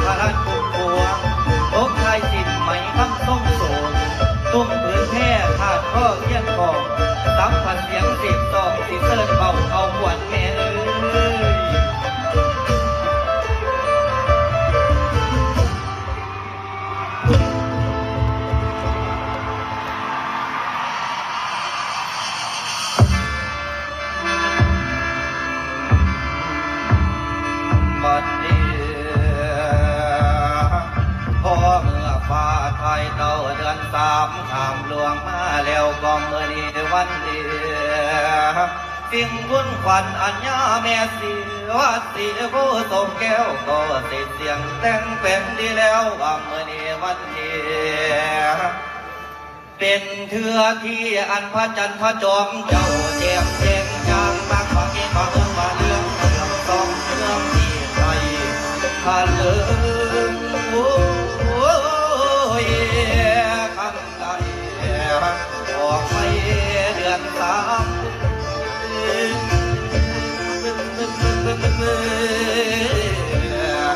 พระราชปุกพวงตกชายสินไหมคำส้มโสนตุ้มผืนแท่ขาดข้อเทียนกองซับผัดเสียงสิบสองสิเสิร์เบาเอาหวนแม่เอ้ยเต่าเดือนสามข้ามหลวงมาแล้วก็เมื่อนี้วันเดียสิ่งบุญขวัญอัญญาแม่สีวัดสีผู้ทรงแก้วก็ติดเสียงแต่งเป็นดีแล้วว่าเมื่อนี้วันเดียเป็นเถื่อที่อันพระจันทร์พระจอมเจ้าเจียมเจงจางมากกว่าเกี่ยวกับว่าเรื่องสองเรื่องที่ไทยพาเลิงคำใดออกไปเดือนสาม